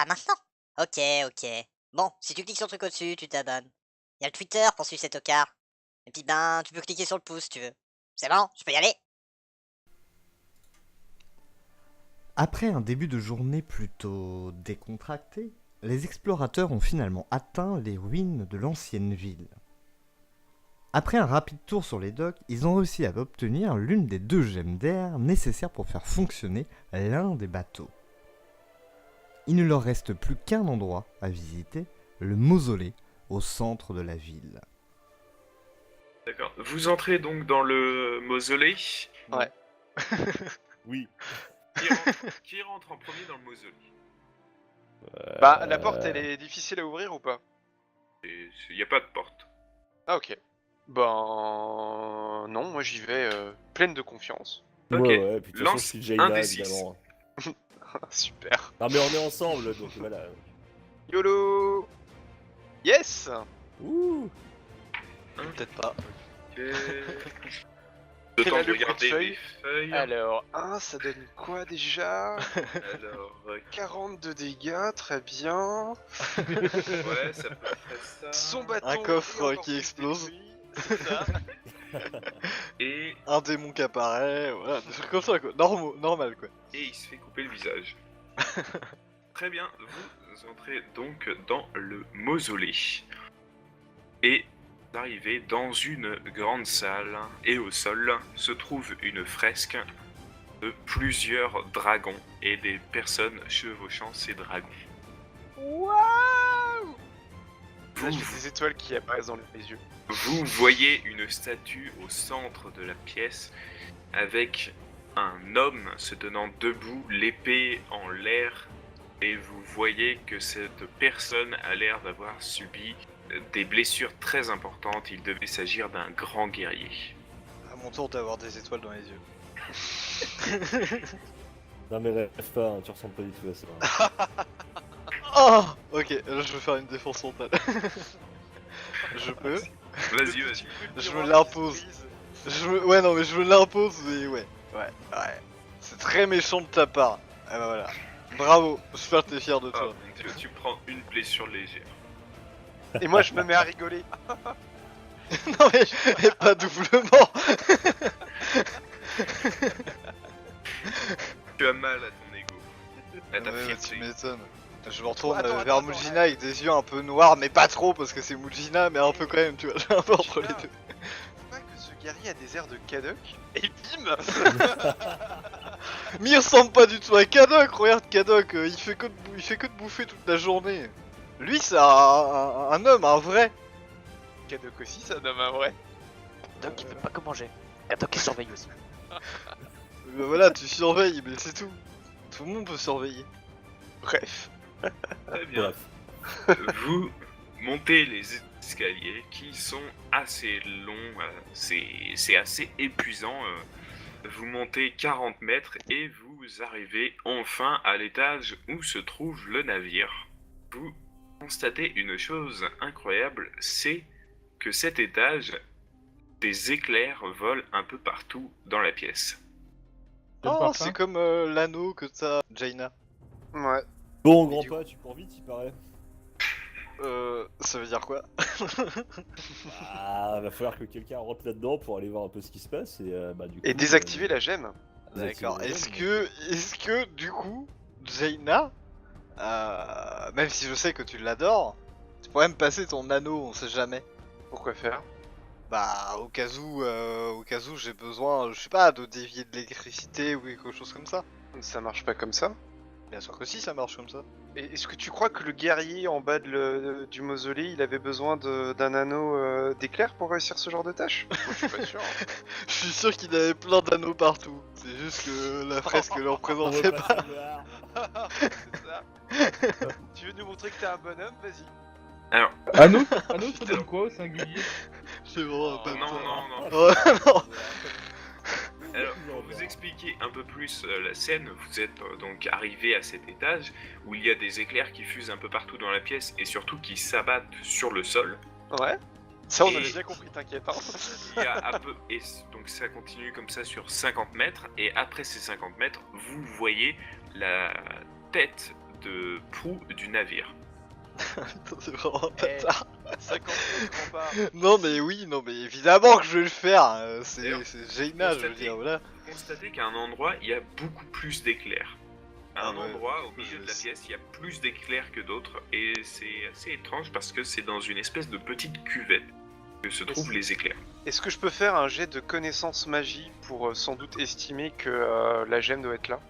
Ah, maintenant? Ok, ok. Bon, si tu cliques sur le truc au-dessus, tu t'abonnes. Il y a le Twitter pour suivre cet tocard. Et puis ben, tu peux cliquer sur le pouce si tu veux. C'est bon, je peux y aller? Après un début de journée plutôt décontracté, les explorateurs ont finalement atteint les ruines de l'ancienne ville. Après un rapide tour sur les docks, ils ont réussi à obtenir l'une des 2 gemmes d'air nécessaires pour faire fonctionner l'un des bateaux. Il ne leur reste plus qu'un endroit à visiter, le mausolée au centre de la ville. D'accord. Vous entrez donc dans le mausolée. Ouais. Oui. Qui rentre en premier dans le mausolée? Bah, la porte, elle est difficile à ouvrir ou pas? Il n'y a pas de porte. Ah, ok. Ben... Non, moi j'y vais pleine de confiance. Ok. Ouais, puis de toute façon, Lance je suis Jaina, un des 6. évidemment. Super. Non, mais on est ensemble, donc voilà. YOLO. Yes. Ouh. Peut-être pas. Ok. Quel Le temps a de le regarder bruit de les feuilles. Alors, 1, ça donne quoi déjà? Alors, 42 dégâts, très bien. ouais, ça peut faire ça. Son bâton Un coffre est encore qui plus explose. détruit, c'est ça. Et, Un démon qui apparaît, voilà, des trucs comme ça quoi, normal quoi. et il se fait couper le visage. Très bien, vous entrez donc dans le mausolée. Et vous arrivez dans une grande salle. Et au sol se trouve une fresque de plusieurs dragons et des personnes chevauchant ces dragons. Waouh! Vous, Là, j'ai des étoiles qui apparaissent dans les yeux. vous voyez une statue au centre de la pièce avec un homme se tenant debout, l'épée en l'air, et vous voyez que cette personne a l'air d'avoir subi des blessures très importantes. Il devait s'agir d'un grand guerrier. À mon tour d'avoir des étoiles dans les yeux. Non, mais rêve pas, hein, tu ressembles pas du tout à ça. Oh ok, là je vais faire une défense frontale. Je peux. Vas-y, vas-y. Je me l'impose. Ouais non mais je me l'impose mais ouais. Ouais. C'est très méchant de ta part. Ah bah voilà. Bravo, j'espère que t'es fier de Ah, toi. mon Dieu, tu prends une blessure légère. Et moi, je me mets à rigoler. Non mais pas doublement. Tu as mal à ton ego, à ta Ouais, fierté. tu m'étonnes. Je me retourne Attends, vers attends, Mujina avec des yeux un peu noirs, mais pas trop parce que c'est Mujina, mais un peu quand même, tu vois, j'ai un peu entre les deux. Pas que ce guerrier a des airs de Kadok. Et bim. Mais il ressemble pas du tout à Kadok, regarde Kadok, il fait que de bouffer toute la journée. Lui c'est un homme, un vrai. Kadok aussi, ça donne un vrai. Doc il veut pas que manger. Et Doc il surveille aussi. Bah voilà, tu surveilles, mais c'est tout. Tout le monde peut surveiller. Bref. Très bien. Bref. Vous montez les escaliers qui sont assez longs, c'est assez épuisant. Vous montez 40 mètres et vous arrivez enfin à l'étage où se trouve le navire. Vous constatez une chose incroyable, c'est que cet étage, des éclairs volent un peu partout dans la pièce. Oh, c'est comme l'anneau que t'as, Jaina. Ouais. Bon, Et grand du pas, tu cours vite, il paraît. Ça veut dire quoi? Ah, va falloir que quelqu'un rentre là-dedans pour aller voir un peu ce qui se passe et bah du coup. Et désactiver la gemme. D'accord, désactiver est-ce que, du coup, Jaina, même si je sais que tu l'adores, tu pourrais me passer ton anneau, on sait jamais. Pourquoi faire? Bah, au cas où j'ai besoin, je sais pas, de dévier de l'électricité ou quelque chose comme ça. Ça marche pas comme ça. Bien sûr que si, ça marche comme ça. Et est-ce que tu crois que le guerrier en bas du mausolée, il avait besoin d'un anneau d'éclair pour réussir ce genre de tâche? Moi, je suis pas sûr. Je suis sûr qu'il avait plein d'anneaux partout. C'est juste que la fresque le On représentait va pas. passer dehors. C'est ça. Tu veux nous montrer que t'es un bonhomme? Vas-y. Alors, Anneau, ça donne quoi au singulier? C'est vraiment pas non, non, non. Oh, non. Alors, pour vous expliquer un peu plus la scène, vous êtes donc arrivé à cet étage où il y a des éclairs qui fusent un peu partout dans la pièce et surtout qui s'abattent sur le sol. Ouais. Ça, on Et- avait bien compris, t'inquiète. Hein. Il y a un peu, et donc ça continue comme ça sur 50 mètres, et après ces 50 mètres, vous voyez la tête de proue du navire. Putain, c'est vraiment un Eh. bâtard. 50 mètres, grand pas. Non mais oui, non mais évidemment que je vais le faire. D'ailleurs, C'est Jaina, je veux dire, voilà. Constatez qu'à un endroit, il y a beaucoup plus d'éclairs. À Ah un ouais, endroit, au je milieu de la sais. pièce, il y a plus d'éclairs que d'autres, et c'est assez étrange parce que c'est dans une espèce de petite cuvette que se trouvent les éclairs. Est-ce que je peux faire un jet de connaissance magie pour sans doute estimer que la gemme doit être là?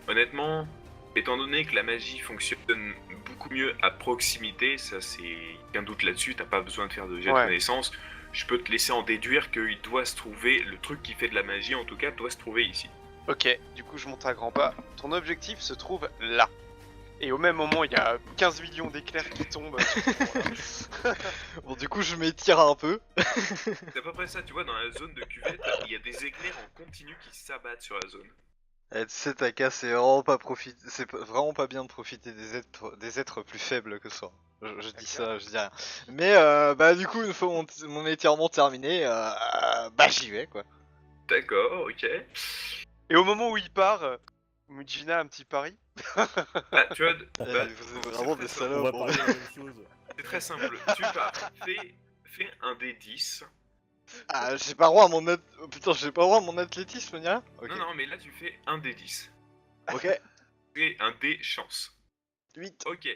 Honnêtement, étant donné que la magie fonctionne beaucoup mieux à proximité, ça c'est aucun doute là-dessus, t'as pas besoin de faire de jet de Ouais. connaissance, je peux te laisser en déduire qu'il doit se trouver, le truc qui fait de la magie en tout cas, doit se trouver ici. Ok, du coup je monte à grands pas. Ton objectif se trouve là. Et au même moment, il y a 15 millions d'éclairs qui tombent. Bon du coup je m'étire un peu. C'est à peu près ça, tu vois, dans la zone de cuvette, il y a des éclairs en continu qui s'abattent sur la zone. Tu sais Taka, c'est vraiment pas vraiment pas bien de profiter des êtres plus faibles que soi. Je dis ça, je dis rien. Mais bah du coup une fois mon étirement terminé, bah j'y vais quoi. D'accord, ok. Et au moment où il part, Mujina a un petit pari. Bah, tu vois, Eh, bah, vous êtes c'est vraiment très des simple. On va salopes. parler de la même chose. C'est très simple. Tu pars, fais un D10. Ah j'ai pas droit à mon oh, putain j'ai pas droit à mon athlétisme ni rien. Ok. Non, non, mais là tu fais un D10. Ok. Fais un D chance. 8. Ok.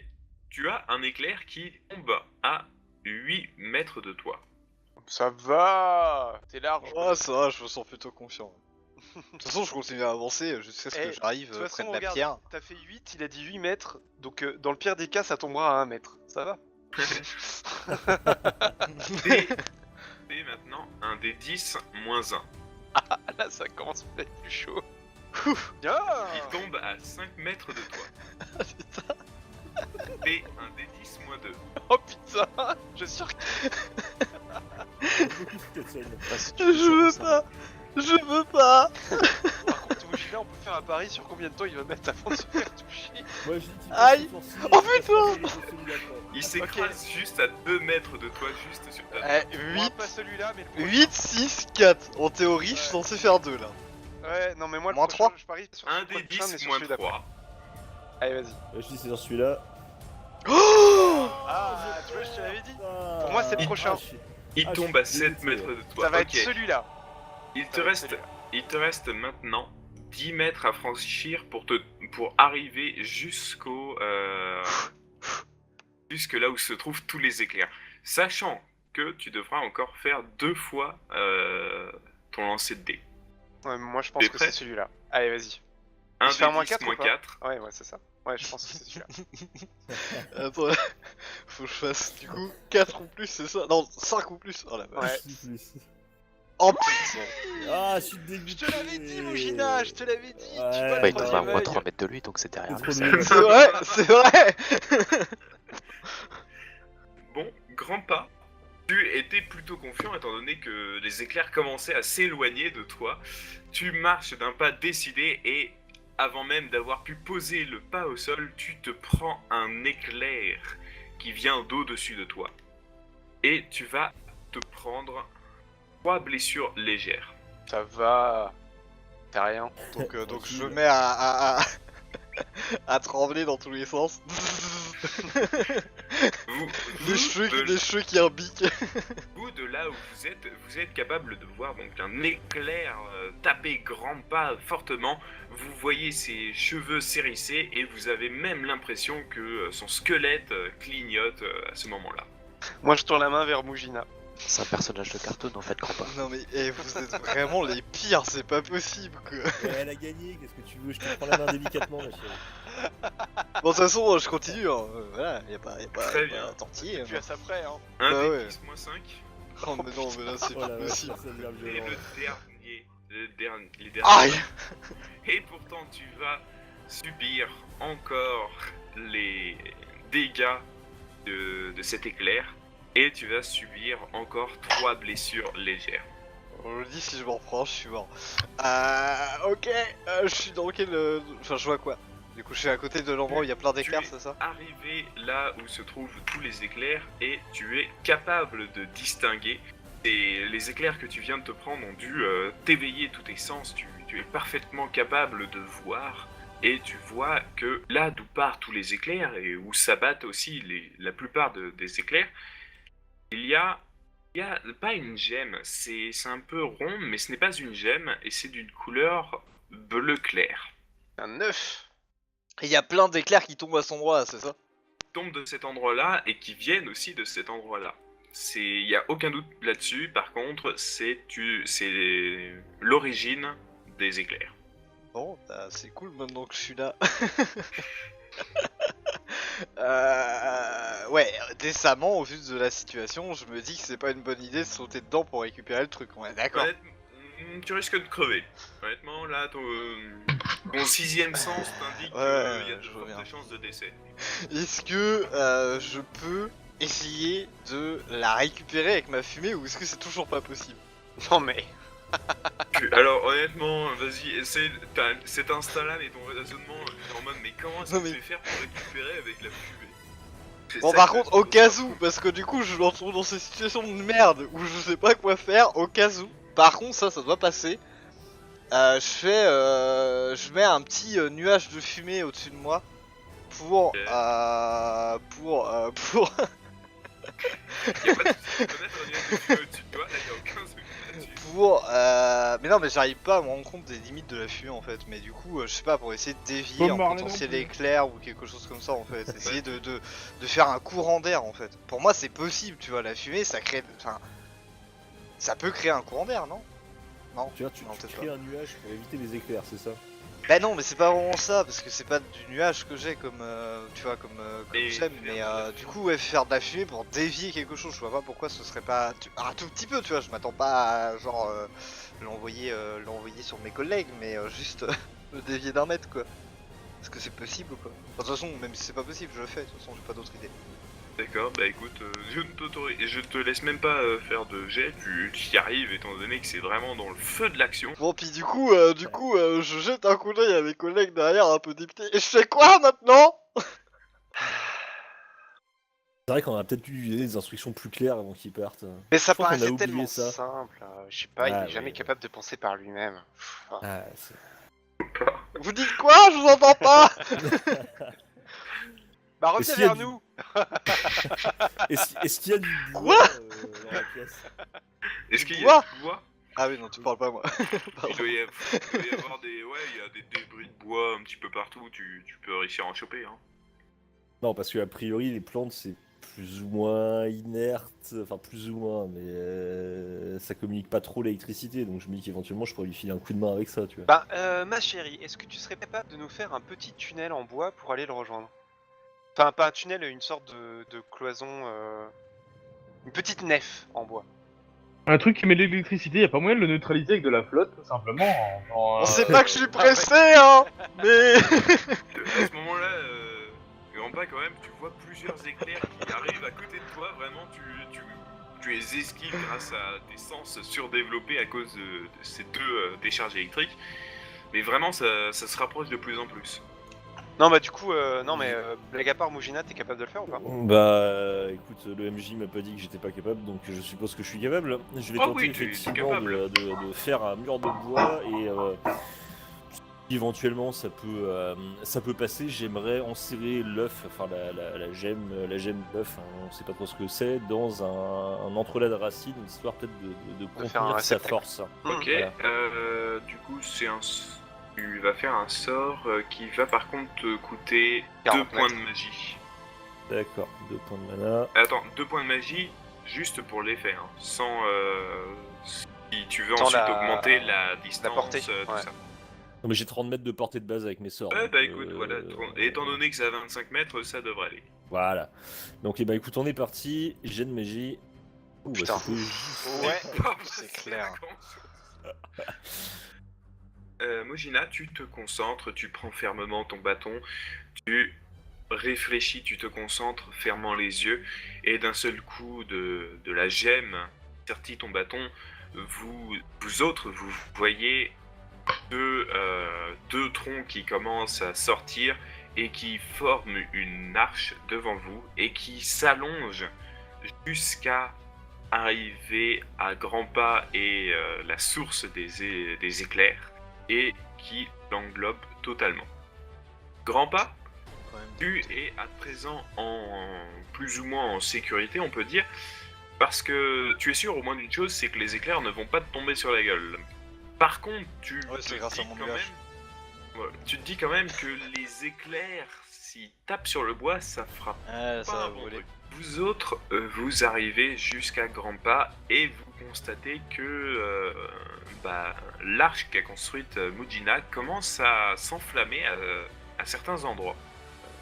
Tu as un éclair qui tombe à 8 mètres de toi. Ça va, c'est large. Oh ça va, je me sens plutôt confiant. De toute façon je continue à avancer jusqu'à ce Eh, que j'arrive De toute près façon, de la regarde, pierre. t'as fait 8, il a dit 8 mètres, donc dans le pire des cas, ça tombera à 1 mètre. Ça va? Fais maintenant un D10 moins 1. Ah là, ça commence à être plus chaud. Bien. Il tombe à 5 mètres de toi. Fais un D10 moins 2. Oh putain, je suis sûr que... Beaucoup cette scène. Bah, si tu fais Je veux ça, pas. Je veux pas. Par contre, Mujina, on peut faire un pari sur combien de temps il va mettre avant de se faire toucher. Moi je dis qu'il Aïe. faut se forcer, Oh, il faut putain. se forcer, il est d'accord. Il s'écrase juste à 2 mètres de toi, juste sur ta tête. Eh, Moi, 8, pas celui-là, mais le prochain. 8, 6, 4. En théorie, je suis censé faire 2 là. Ouais, non, mais moi, le Moins prochain, 3. je parie sur Un le prochain, mais D10 sur moins celui d'après. 3. Allez, vas-y. Je dis c'est dans celui-là. Ah, tu vois, je te l'avais dit. Ah, Pour moi, c'est le prochain. Il Ah, tombe je à suis 7 dégoûté, mètres de toi. Ça va Ok. être celui-là. Il te reste maintenant 10 mètres à franchir pour arriver jusque là où se trouvent tous les éclairs. Sachant que tu devras encore faire 2 fois ton lancer de dés. Ouais, mais moi, je pense T'es que prêt c'est celui-là. Allez, vas-y. Un Il fait un moins D10 4 ou moins pas 4. Ouais, c'est ça. Ouais, je pense que c'est celui-là. Attends, faut que je fasse du coup 4 ou plus, c'est ça? Non, 5 ou plus. Oh la vache. Ouais. Oh putain. Ah, je suis dégoûté. Je te l'avais dit, Mujina, je te l'avais dit. Tu Ouais, vas Bah, le il tombe à troisième moins œil. 3 mètres de lui, donc c'est derrière C'est lui. trop ça. nul. C'est vrai, c'est vrai. Bon, grand pas. Tu étais plutôt confiant étant donné que les éclairs commençaient à s'éloigner de toi. Tu marches d'un pas décidé et avant même d'avoir pu poser le pas au sol, tu te prends un éclair qui vient d'au-dessus de toi. Et tu vas te prendre 3 blessures légères. Ça va. T'as rien. Donc je me mets à trembler dans tous les sens. Les cheveux qui imbiquent. Vous, de là où vous êtes capable de voir donc un éclair taper grand pas fortement. Vous voyez ses cheveux s'hérisser et vous avez même l'impression que son squelette clignote à ce moment-là. Moi, je tourne la main vers Mujina. C'est un personnage de cartoon en fait, grand pas. Non mais vous êtes vraiment les pires, c'est pas possible quoi. Ouais, elle a gagné, qu'est-ce que tu veux? Je te prends la main délicatement, ma chérie. Bon de toute façon je continue, hein. Voilà, y'a pas Très bien. tortiller. Tu as ça prêt, hein. Un Bah des ouais. 10 moins 5. Oh mais non mais là c'est Oh pas la vache, possible. ça devient Et violent. les derniers. Aïe. Et pourtant tu vas subir encore les dégâts de cet éclair. Et tu vas subir encore 3 blessures légères. On le dit si je m'en reprends, je suis mort. Ok, je suis dans quel... Enfin je vois quoi? Du coup je suis à côté de l'endroit où il y a plein d'éclairs, Tu es c'est ça? Arrivé là où se trouvent tous les éclairs et tu es capable de distinguer. Et les éclairs que tu viens de te prendre ont dû t'éveiller tous tes sens. Tu es parfaitement capable de voir et tu vois que là d'où partent tous les éclairs et où s'abattent aussi la plupart des éclairs, il y a pas une gemme, c'est un peu rond, mais ce n'est pas une gemme et c'est d'une couleur bleu clair. Un œuf. Et il y a plein d'éclairs qui tombent à cet endroit, c'est ça? Tombent de cet endroit-là et qui viennent aussi de cet endroit-là. Il n'y a aucun doute là-dessus, par contre, c'est l'origine des éclairs. Bon, bah, c'est cool maintenant que je suis là. Ouais, décemment, au vu de la situation, je me dis que c'est pas une bonne idée de sauter dedans pour récupérer le truc. Ouais, d'accord. Tu risques de crever. Honnêtement, là, ton sixième sens t'indique Ouais, qu'il y a de je vois bien. fortes chances de décès. Est-ce que je peux essayer de la récupérer avec ma fumée ou est-ce que c'est toujours pas possible? Non mais... Alors honnêtement, vas-y, essaie cet instant-là et ton raisonnement en mode mais comment est-ce Non, que mais- tu vais faire pour récupérer avec la fumée? C'est Bon, ça par que contre, je au trouve cas ça où, fou. parce que du coup, je me retrouve dans ces situations de merde où je sais pas quoi faire, au cas où. Par contre, ça doit passer. Je mets un petit nuage de fumée au-dessus de moi pour, Ok. pour. Y a pas de souci, tu peux mettre un nuage de fumée au-dessus de toi, là y a aucun souci là-dessus. Mais non, mais j'arrive pas à me rendre compte des limites de la fumée en fait. Mais du coup, je sais pas, pour essayer de dévier Comme un Marley potentiel non plus. éclair ou quelque chose comme ça en fait. Essayer de faire un courant d'air en fait. Pour moi, c'est possible, tu vois. La fumée, ça crée. Enfin. Ça peut créer un courant d'air, non? Non. Tu vois, tu Non, peut-être crées un nuage pour éviter les éclairs, c'est ça? Bah non, mais c'est pas vraiment ça, parce que c'est pas du nuage que j'ai comme, tu vois, comme Et j'aime, faire mais de la du coup, ouais, faire de la fumée pour dévier quelque chose, je vois pas pourquoi ce serait pas... Un tout petit peu, tu vois, je m'attends pas à, genre, l'envoyer sur mes collègues, mais juste le dévier d'un mètre, quoi. Est-ce que c'est possible ou quoi? Enfin, de toute façon, même si c'est pas possible, je le fais, de toute façon, j'ai pas d'autre idée. D'accord, bah écoute, je te laisse même pas faire de jet, tu y arrives étant donné que c'est vraiment dans le feu de l'action. Bon, puis du coup, je jette un coup d'œil à mes collègues derrière, un peu dépité, et je fais quoi, maintenant? C'est vrai qu'on a peut-être dû lui donner des instructions plus claires avant qu'il parte. Mais ça Je crois qu'on a paraissait oublié tellement ça. simple, je sais pas, il Ah, est jamais oui. capable de penser par lui-même. Ah, c'est... Vous dites quoi? Je vous entends pas! Bah Est-ce reviens qu'il y a vers du- nous. Est-ce qu'il y a du bois Quoi dans la pièce? Est-ce qu'il y Bois a du bois? Ah oui, non, tu parles pas à moi. Pardon. Il doit y avoir des... Ouais, il y a des débris de bois un petit peu partout, tu peux réussir à en choper, hein. Non, parce que a priori, les plantes, c'est plus ou moins inerte, enfin plus ou moins, mais ça communique pas trop l'électricité, donc je me dis qu'éventuellement, je pourrais lui filer un coup de main avec ça, tu vois. Bah ma chérie, est-ce que tu serais capable de nous faire un petit tunnel en bois pour aller le rejoindre? Enfin pas un tunnel, une sorte de cloison, une petite nef en bois. Un truc qui met de l'électricité, y a pas moyen de le neutraliser avec de la flotte, tout simplement. On sait pas que je suis pressé, hein! Mais. À ce moment-là, grand pas quand même, tu vois plusieurs éclairs qui arrivent à côté de toi, vraiment tu les esquives grâce à tes sens surdéveloppés à cause de ces deux décharges électriques, mais vraiment ça se rapproche de plus en plus. Non bah du coup, non mais blague à part, Mujina, t'es capable de le faire ou pas? Bah écoute, le MJ m'a pas dit que j'étais pas capable, donc je suppose que je suis capable. Je vais Ah tenter oui, tu es effectivement capable. de faire un mur de bois et éventuellement ça peut passer. J'aimerais enserrer l'œuf, enfin la gemme d'œuf, hein, on sait pas trop ce que c'est, dans un entrelac de racines, histoire peut-être de faire un contenir sa réceptacle. force. Ok, Voilà. du coup tu vas faire un sort qui va par contre te coûter 2 40 points de mètres. magie. D'accord, 2 points de mana. Attends, 2 points de magie juste pour l'effet, hein, sans si tu veux Sans ensuite la- augmenter la distance, portée, tout ouais. ça. Non mais j'ai 30 mètres de portée de base avec mes sorts. Ouais, donc, bah écoute, voilà, et étant donné que c'est à 25 mètres, ça devrait aller. Voilà. Donc, bah écoute, on est parti. Jet de magie. Ouh, bah, Putain. c'était juste. Ouais, c'est clair. Mojina, tu te concentres, tu prends fermement ton bâton, tu réfléchis, tu te concentres, fermant les yeux, et d'un seul coup de la gemme sortit ton bâton, vous autres, vous voyez deux troncs qui commencent à sortir et qui forment une arche devant vous et qui s'allongent jusqu'à arriver à grands pas et la source des éclairs et qui l'englobe totalement. Grand pas, Quand même. tu es à présent plus ou moins en sécurité, on peut dire, parce que tu es sûr au moins d'une chose, c'est que les éclairs ne vont pas te tomber sur la gueule. Par contre, Ouais, c'est grâce à mon nuage. tu te dis quand même que les éclairs, s'ils tapent sur le bois, ça fera Ouais, ça pas va un bon voler. truc. Vous autres, vous arrivez jusqu'à grands pas et vous constatez que l'arche qu'a construite Mujina commence à s'enflammer à certains endroits.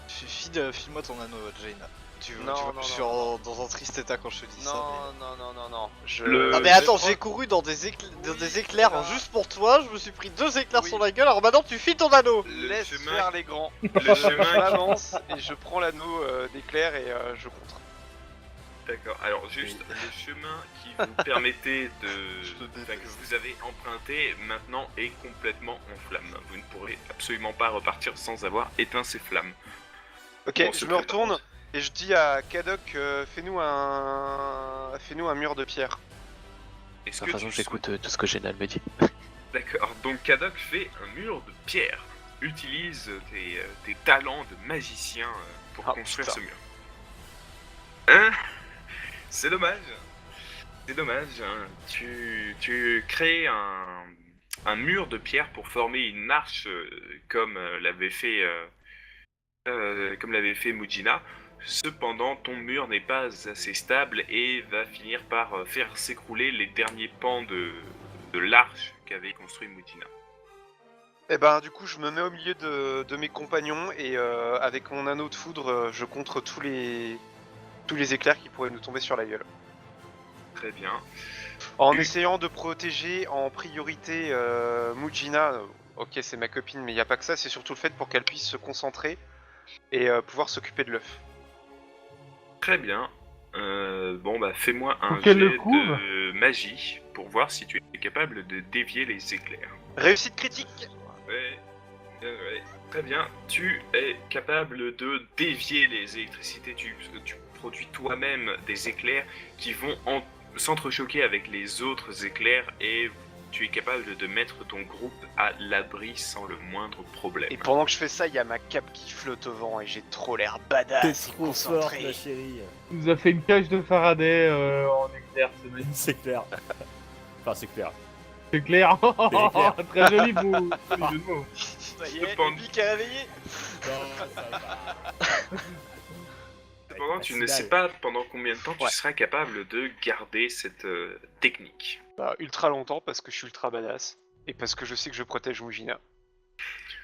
File-moi ton anneau, Jaina. Tu Non, vois non, que je suis non. dans un triste état quand je te dis ça. Non. Le- Ah mais je attends, crois- j'ai couru dans des Oui, éclairs là. juste pour toi, je me suis pris 2 éclairs Oui. sur la gueule, alors maintenant tu files ton anneau. Le Laisse chemin- faire les grands. Le Je chemin m'avance et je prends l'anneau d'éclair et je contre. D'accord, alors juste le chemin qui vous permettait Je de... te enfin, que vous avez emprunté maintenant est complètement en flammes. Vous ne pourrez absolument pas repartir sans avoir éteint ces flammes. Ok, Bon, je c'est me très retourne bien. et je dis à Kadok, fais-nous un mur de pierre. Est-ce De que toute façon, tu j'écoute tout ce que Génal me dit. D'accord, donc Kadok fait un mur de pierre. Utilise tes talents de magicien pour Ah, construire putain. ce mur. Hein? C'est dommage. C'est dommage. Hein. Tu crées un mur de pierre pour former une arche comme l'avait fait Mujina. Cependant, ton mur n'est pas assez stable et va finir par faire s'écrouler les derniers pans de l'arche qu'avait construit Mujina. Et ben du coup je me mets au milieu de mes compagnons et avec mon anneau de foudre je contre tous les éclairs qui pourraient nous tomber sur la gueule. Très bien. En Oui. essayant de protéger en priorité Mujina, ok c'est ma copine mais il n'y a pas que ça, c'est surtout le fait pour qu'elle puisse se concentrer et pouvoir s'occuper de l'œuf. Très bien. Fais-moi un Faut qu'elle le jet couvre. de magie pour voir si tu es capable de dévier les éclairs. Réussite critique. Ouais, très bien. Tu es capable de dévier les électricités. Tu produis toi-même des éclairs qui vont s'entrechoquer avec les autres éclairs et tu es capable de mettre ton groupe à l'abri sans le moindre problème. Et pendant que je fais ça, il y a ma cape qui flotte au vent et j'ai trop l'air T'es badass et trop forte, concentré. ma chérie. Il nous a fait une cage de Faraday en éclair, c'est magnifique. C'est clair. Enfin, c'est clair. C'est clair. clair. Très joli jeu de mots. Ça y est, Cependant- Epic est réveillé. Non, ça va. Cependant, tu ne Facile. sais pas pendant combien de temps Ouais. tu seras capable de garder cette technique. Bah, ultra longtemps parce que je suis ultra badass. Et parce que je sais que je protège Mujina.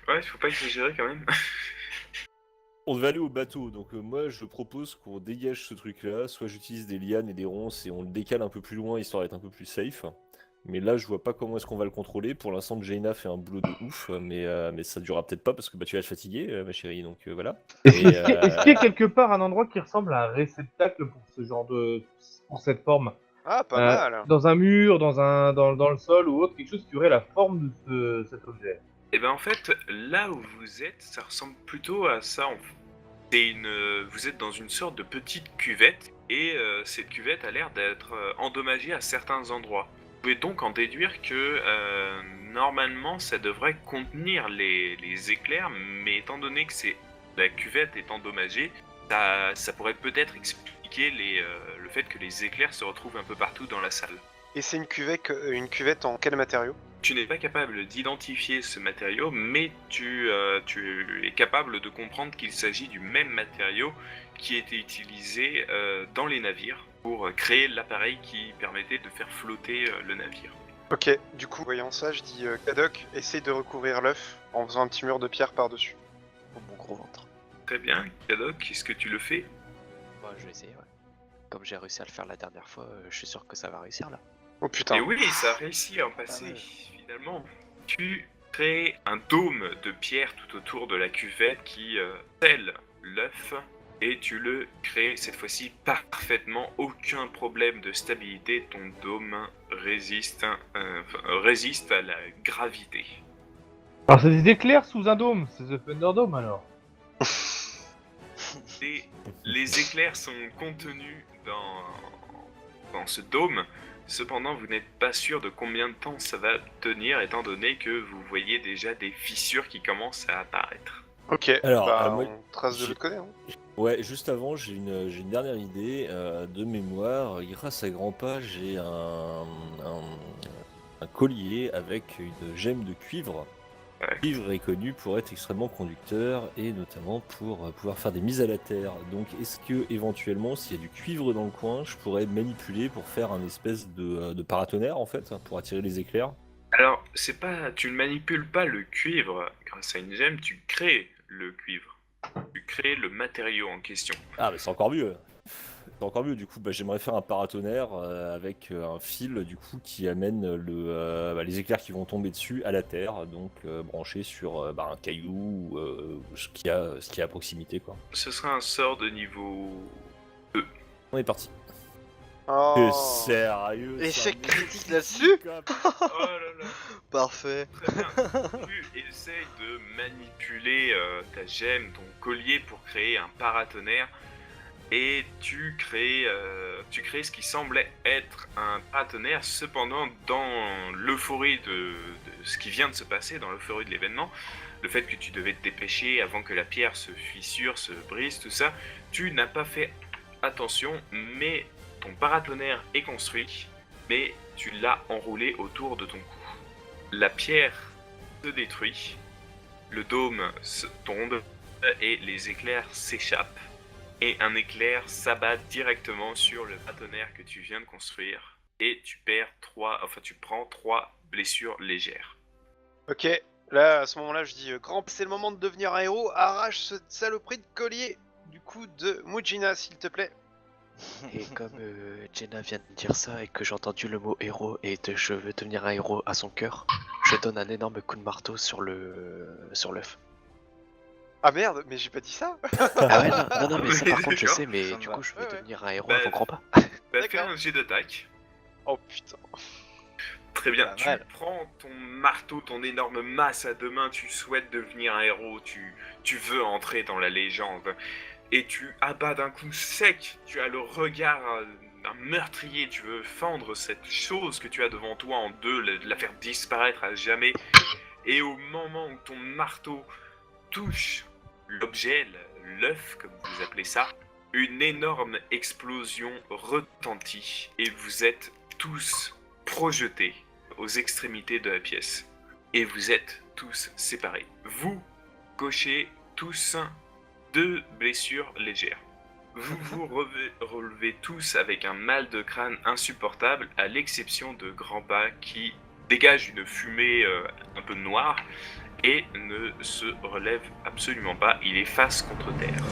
Ouais, faut pas exagérer quand même. On devait aller au bateau, donc moi je propose qu'on dégage ce truc-là, soit j'utilise des lianes et des ronces et on le décale un peu plus loin histoire d'être un peu plus safe. Mais là je vois pas comment est-ce qu'on va le contrôler. Pour l'instant Jaina fait un boulot de ouf, mais ça durera peut-être pas parce que tu vas te fatiguer, ma chérie, donc voilà. Est-ce Et, qu'il y a quelque part un endroit qui ressemble à un réceptacle pour ce genre de. Pour cette forme Ah, pas mal. Dans un mur, dans le sol ou autre, quelque chose qui aurait la forme de cet objet. Et ben en fait, là où vous êtes, ça ressemble plutôt à ça. Vous êtes dans une sorte de petite cuvette et cette cuvette a l'air d'être endommagée à certains endroits. Vous pouvez donc en déduire que normalement ça devrait contenir les éclairs, mais étant donné que la cuvette est endommagée, ça pourrait peut-être expliquer le fait que les éclairs se retrouvent un peu partout dans la salle. Et c'est une cuvette en quel matériau? Tu n'es pas capable d'identifier ce matériau, mais tu es capable de comprendre qu'il s'agit du même matériau qui était utilisé dans les navires pour créer l'appareil qui permettait de faire flotter le navire. Ok, du coup, voyant ça, je dis Kadok, essaye de recouvrir l'œuf en faisant un petit mur de pierre par-dessus. Pour mon gros ventre. Très bien, Kadok, est-ce que tu le fais? Moi, je vais essayer, ouais. Comme j'ai réussi à le faire la dernière fois, je suis sûr que ça va réussir là. Oh putain. Et oui, ça a réussi en passé, mal. finalement. Tu crées un dôme de pierre tout autour de la cuvette qui scelle l'œuf et tu le crées cette fois-ci parfaitement, aucun problème de stabilité, ton dôme résiste à la gravité. Alors c'est des éclairs sous un dôme, c'est The Thunderdome alors. Les éclairs sont contenus dans ce dôme, cependant vous n'êtes pas sûr de combien de temps ça va tenir étant donné que vous voyez déjà des fissures qui commencent à apparaître. Ok, Alors, bah, moi, on trace de j'ai- l'autre côté. Hein. Ouais, juste avant, j'ai une dernière idée de mémoire. Grâce à Grandpa, j'ai un collier avec une gemme de cuivre. Ouais. Le cuivre est connu pour être extrêmement conducteur et notamment pour pouvoir faire des mises à la terre. Donc, est-ce que éventuellement, s'il y a du cuivre dans le coin, je pourrais manipuler pour faire un espèce de paratonnerre en fait, pour attirer les éclairs? Alors, c'est pas, tu ne manipules pas le cuivre grâce à une gemme, tu crées le cuivre. Tu crées le matériau en question. Ah, mais c'est encore mieux. C'est encore mieux, du coup, bah, j'aimerais faire un paratonnerre avec un fil du coup qui amène les éclairs qui vont tomber dessus à la terre, donc branché sur un caillou ou ce qu'il y a à proximité, quoi. Ce sera un sort de niveau... On est parti. Oh. Sérieux? Échec ça critique me là-dessus? quoi. Oh là là. Parfait. Très bien. Tu essayes de manipuler ta gemme, ton collier pour créer un paratonnerre et tu crées ce qui semblait être un paratonnerre. Cependant, dans l'euphorie de ce qui vient de se passer, dans l'euphorie de l'événement, le fait que tu devais te dépêcher avant que la pierre se fissure, se brise, tout ça, tu n'as pas fait attention, mais ton paratonnerre est construit, mais tu l'as enroulé autour de ton cou. La pierre se détruit, le dôme se tombe et les éclairs s'échappent. Et un éclair s'abat directement sur le paratonnerre que tu viens de construire. Et tu prends 3 blessures légères. Ok, là, à ce moment-là, je dis Grand, c'est le moment de devenir un héros, arrache ce saloperie de collier du coup de Mujina, s'il te plaît. Et comme Jenna vient de dire ça et que j'ai entendu le mot héros et je veux devenir un héros à son cœur, je donne un énorme coup de marteau sur l'œuf. Ah merde, mais j'ai pas dit ça. Ah ouais, non, mais ça par contre je D'accord, sais, mais ça me du va. coup je veux Ouais, ouais. devenir un héros Bah, avant grand pas. Bah, fais D'accord. un jet d'attaque. Oh putain. Très bien, Pas tu mal. prends ton marteau, ton énorme masse à deux mains, tu souhaites devenir un héros, tu veux entrer dans la légende. Et tu abats d'un coup sec, tu as le regard d'un meurtrier, tu veux fendre cette chose que tu as devant toi en deux, la faire disparaître à jamais. Et au moment où ton marteau touche l'objet, l'œuf comme vous appelez ça, une énorme explosion retentit et vous êtes tous projetés aux extrémités de la pièce. Et vous êtes tous séparés. Vous cochez tous 2 blessures légères. Vous vous relevez tous avec un mal de crâne insupportable, à l'exception de Grandpa qui dégage une fumée un peu noire et ne se relève absolument pas. Il est face contre terre.